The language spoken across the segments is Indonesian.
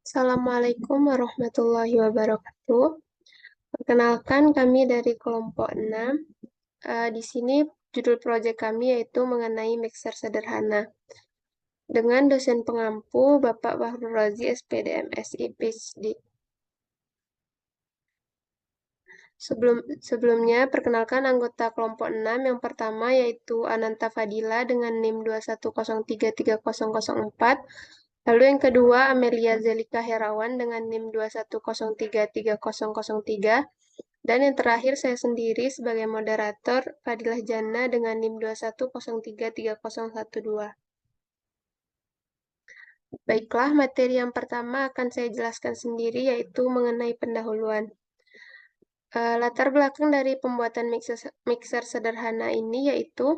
Assalamualaikum warahmatullahi wabarakatuh. Perkenalkan kami dari kelompok 6. Di sini judul proyek kami yaitu mengenai mixer sederhana. Dengan dosen pengampu Bapak Bahrul Razi SPD MSI PhD. Sebelumnya, perkenalkan anggota kelompok 6 yang pertama yaitu Ananta Fadila dengan NIM 2103304. Lalu yang kedua Amelia Zelika Herawan dengan NIM 2103303. Dan yang terakhir saya sendiri sebagai moderator Fadilah Jana dengan NIM 210333012. Baiklah, materi yang pertama akan saya jelaskan sendiri yaitu mengenai pendahuluan. Latar belakang dari pembuatan mixer sederhana ini yaitu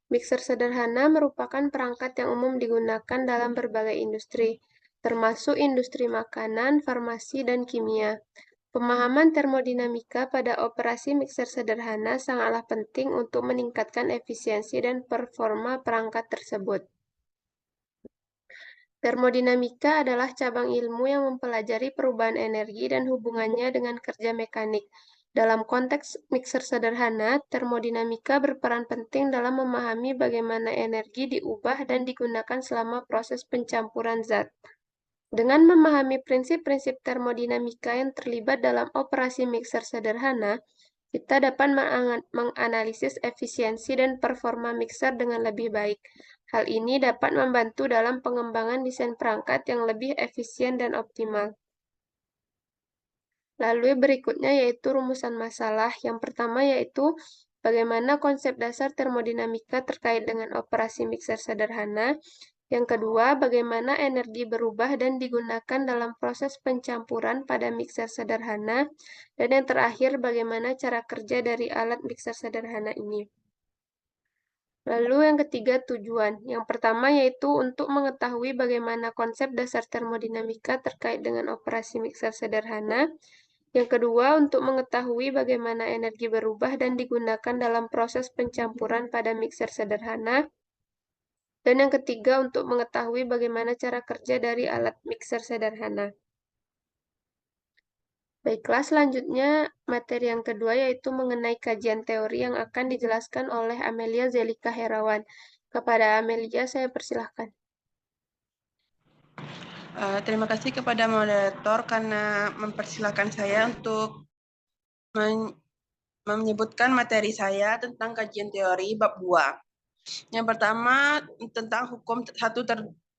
mixer sederhana merupakan perangkat yang umum digunakan dalam berbagai industri, termasuk industri makanan, farmasi, dan kimia. Pemahaman termodinamika pada operasi mixer sederhana sangatlah penting untuk meningkatkan efisiensi dan performa perangkat tersebut. Termodinamika adalah cabang ilmu yang mempelajari perubahan energi dan hubungannya dengan kerja mekanik. Dalam konteks mixer sederhana, termodinamika berperan penting dalam memahami bagaimana energi diubah dan digunakan selama proses pencampuran zat. Dengan memahami prinsip-prinsip termodinamika yang terlibat dalam operasi mixer sederhana, kita dapat menganalisis efisiensi dan performa mixer dengan lebih baik. Hal ini dapat membantu dalam pengembangan desain perangkat yang lebih efisien dan optimal. Lalu berikutnya yaitu rumusan masalah. Yang pertama yaitu bagaimana konsep dasar termodinamika terkait dengan operasi mixer sederhana. Yang kedua, bagaimana energi berubah dan digunakan dalam proses pencampuran pada mixer sederhana. Dan yang terakhir, bagaimana cara kerja dari alat mixer sederhana ini. Lalu yang ketiga, tujuan. Yang pertama yaitu untuk mengetahui bagaimana konsep dasar termodinamika terkait dengan operasi mixer sederhana. Yang kedua, untuk mengetahui bagaimana energi berubah dan digunakan dalam proses pencampuran pada mixer sederhana. Dan yang ketiga, untuk mengetahui bagaimana cara kerja dari alat mixer sederhana. Baiklah, selanjutnya materi yang kedua yaitu mengenai kajian teori yang akan dijelaskan oleh Amelia Zelika Herawan. Kepada Amelia, saya persilahkan. Terima kasih kepada moderator karena mempersilahkan saya untuk menyebutkan materi saya tentang kajian teori bab 2. Yang pertama tentang hukum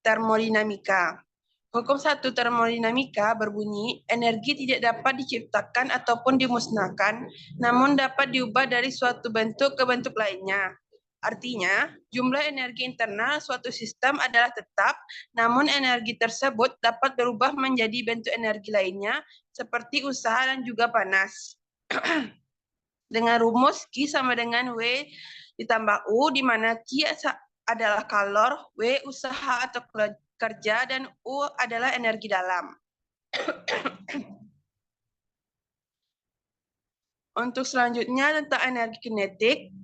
termodinamika. Hukum satu termodinamika berbunyi, energi tidak dapat diciptakan ataupun dimusnahkan, namun dapat diubah dari suatu bentuk ke bentuk lainnya. Artinya, jumlah energi internal suatu sistem adalah tetap, namun energi tersebut dapat berubah menjadi bentuk energi lainnya, seperti usaha dan juga panas. Dengan rumus Q sama dengan W ditambah U, di mana Q adalah kalor, W usaha atau kerja, dan U adalah energi dalam. Untuk selanjutnya tentang energi kinetik.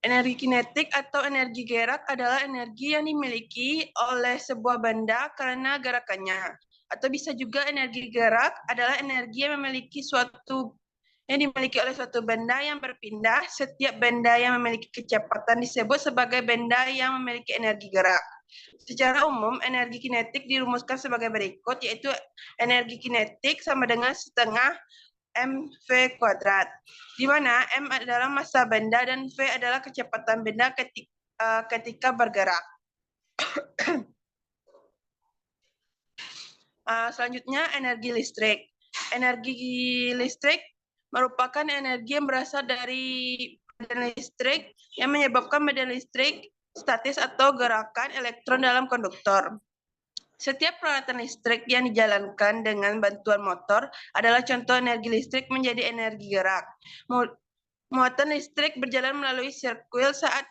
Energi kinetik atau energi gerak adalah energi yang dimiliki oleh sebuah benda karena gerakannya. Atau bisa juga energi gerak adalah energi yang dimiliki oleh suatu benda yang berpindah. Setiap benda yang memiliki kecepatan disebut sebagai benda yang memiliki energi gerak. Secara umum, energi kinetik dirumuskan sebagai berikut, yaitu energi kinetik sama dengan setengah mv kuadrat, di mana m adalah massa benda dan v adalah kecepatan benda ketika bergerak. Selanjutnya, energi listrik. Energi listrik merupakan energi yang berasal dari medan listrik yang menyebabkan medan listrik statis atau gerakan elektron dalam konduktor. Setiap peralatan listrik yang dijalankan dengan bantuan motor adalah contoh energi listrik menjadi energi gerak. Muatan listrik berjalan melalui sirkuit saat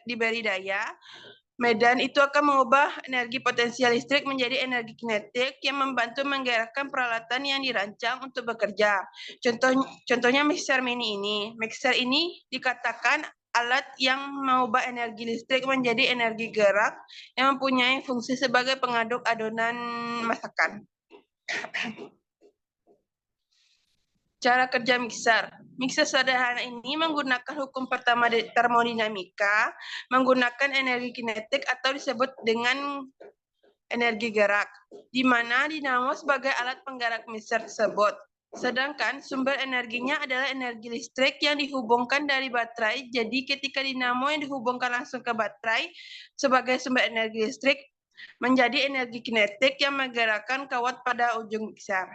diberi daya. Medan itu akan mengubah energi potensial listrik menjadi energi kinetik yang membantu menggerakkan peralatan yang dirancang untuk bekerja. Contohnya mixer mini ini. Mixer ini dikatakan alat yang mengubah energi listrik menjadi energi gerak yang mempunyai fungsi sebagai pengaduk adonan masakan. Cara kerja mixer. Mixer sederhana ini menggunakan hukum pertama termodinamika, menggunakan energi kinetik atau disebut dengan energi gerak, di mana dinamo sebagai alat penggerak mixer tersebut. Sedangkan sumber energinya adalah energi listrik yang dihubungkan dari baterai. Jadi ketika dinamo yang dihubungkan langsung ke baterai sebagai sumber energi listrik menjadi energi kinetik yang menggerakkan kawat pada ujung mixer.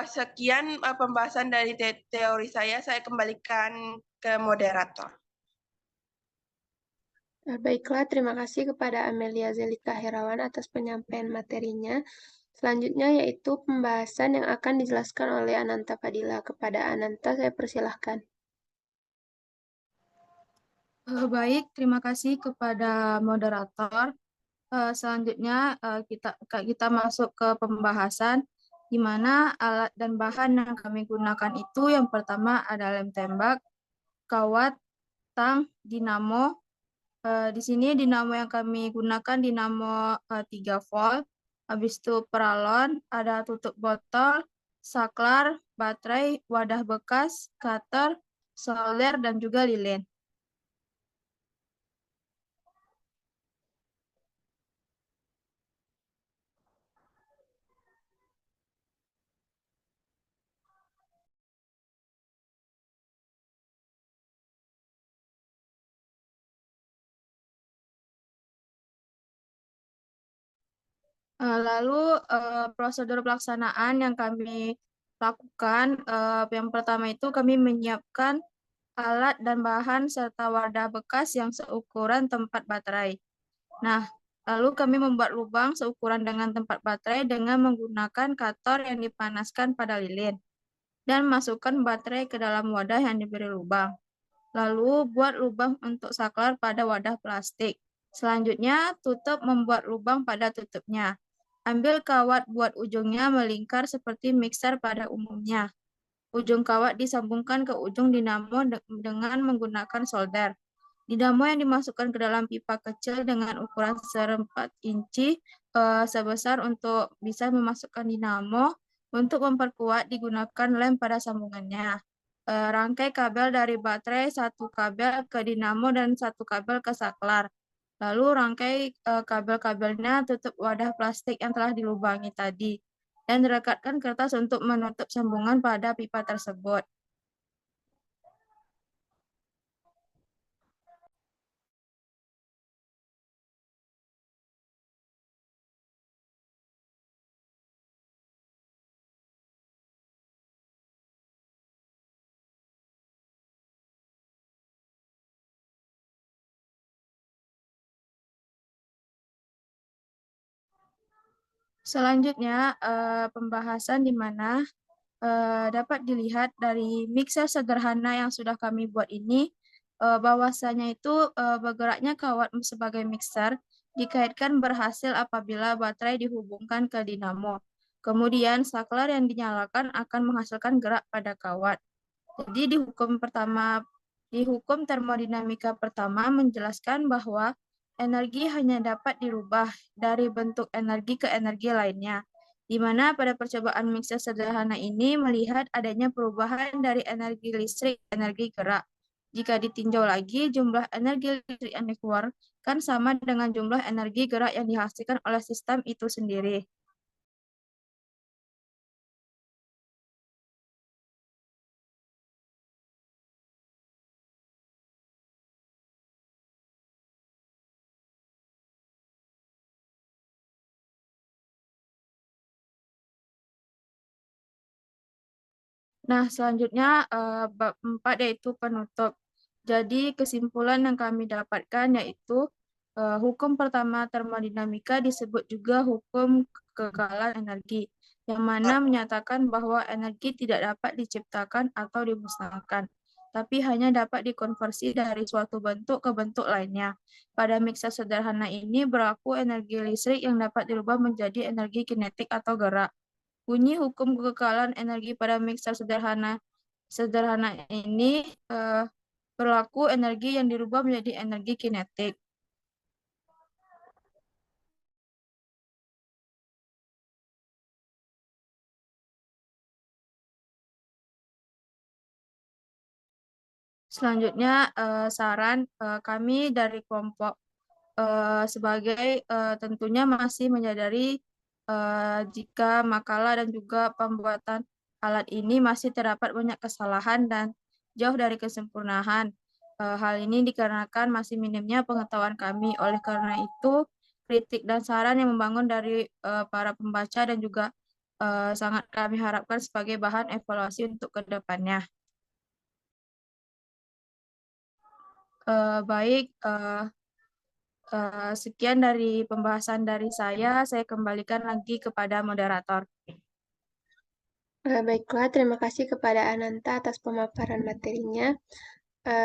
Sekian pembahasan dari teori saya kembalikan ke moderator. Baiklah, terima kasih kepada Amelia Zelika Herawan atas penyampaian materinya. Selanjutnya yaitu pembahasan yang akan dijelaskan oleh Ananta Fadila. Kepada Ananta, saya persilahkan. Baik, terima kasih kepada moderator. Selanjutnya kita masuk ke pembahasan di mana alat dan bahan yang kami gunakan itu yang pertama ada lem tembak, kawat, tang, dinamo. Di sini dinamo yang kami gunakan dinamo 3 volt. Habis itu peralon, ada tutup botol, saklar, baterai, wadah bekas, cutter, solder, dan juga lilin. Lalu prosedur pelaksanaan yang kami lakukan, yang pertama itu kami menyiapkan alat dan bahan serta wadah bekas yang seukuran tempat baterai. Nah, lalu kami membuat lubang seukuran dengan tempat baterai dengan menggunakan cutter yang dipanaskan pada lilin dan masukkan baterai ke dalam wadah yang diberi lubang. Lalu buat lubang untuk saklar pada wadah plastik. Selanjutnya, tutup membuat lubang pada tutupnya. Ambil kawat buat ujungnya melingkar seperti mixer pada umumnya. Ujung kawat disambungkan ke ujung dinamo dengan menggunakan solder. Dinamo yang dimasukkan ke dalam pipa kecil dengan ukuran 4 inci sebesar untuk bisa memasukkan dinamo. Untuk memperkuat digunakan lem pada sambungannya. Rangkai kabel dari baterai, satu kabel ke dinamo dan satu kabel ke saklar. Lalu rangkai kabel-kabelnya tutup wadah plastik yang telah dilubangi tadi dan rekatkan kertas untuk menutup sambungan pada pipa tersebut. Selanjutnya, pembahasan di mana dapat dilihat dari mixer sederhana yang sudah kami buat ini, bahwasanya itu bergeraknya kawat sebagai mixer dikaitkan berhasil apabila baterai dihubungkan ke dinamo. Kemudian saklar yang dinyalakan akan menghasilkan gerak pada kawat. Jadi di hukum termodinamika pertama menjelaskan bahwa energi hanya dapat dirubah dari bentuk energi ke energi lainnya, di mana pada percobaan mixer sederhana ini melihat adanya perubahan dari energi listrik ke energi gerak. Jika ditinjau lagi, jumlah energi listrik yang dikeluarkan sama dengan jumlah energi gerak yang dihasilkan oleh sistem itu sendiri. Nah, selanjutnya bab 4 yaitu penutup. Jadi kesimpulan yang kami dapatkan yaitu hukum pertama termodinamika disebut juga hukum kekekalan energi, yang mana menyatakan bahwa energi tidak dapat diciptakan atau dimusnahkan, tapi hanya dapat dikonversi dari suatu bentuk ke bentuk lainnya. Pada mixer sederhana ini berlaku energi listrik yang dapat dirubah menjadi energi kinetik atau gerak. Bunyi hukum kekekalan energi pada mixer sederhana ini berlaku energi yang dirubah menjadi energi kinetik. Selanjutnya, saran kami dari kelompok sebagai tentunya masih menyadari jika makalah dan juga pembuatan alat ini masih terdapat banyak kesalahan dan jauh dari kesempurnaan. Hal ini dikarenakan masih minimnya pengetahuan kami. Oleh karena itu, kritik dan saran yang membangun dari para pembaca dan juga sangat kami harapkan sebagai bahan evaluasi untuk ke depannya. Baik, sekian dari pembahasan dari saya kembalikan lagi kepada moderator. Baiklah, terima kasih kepada Ananta atas pemaparan materinya.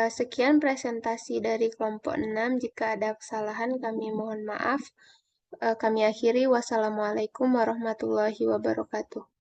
Sekian presentasi dari kelompok 6. Jika ada kesalahan, kami mohon maaf. Kami akhiri. Wassalamualaikum warahmatullahi wabarakatuh.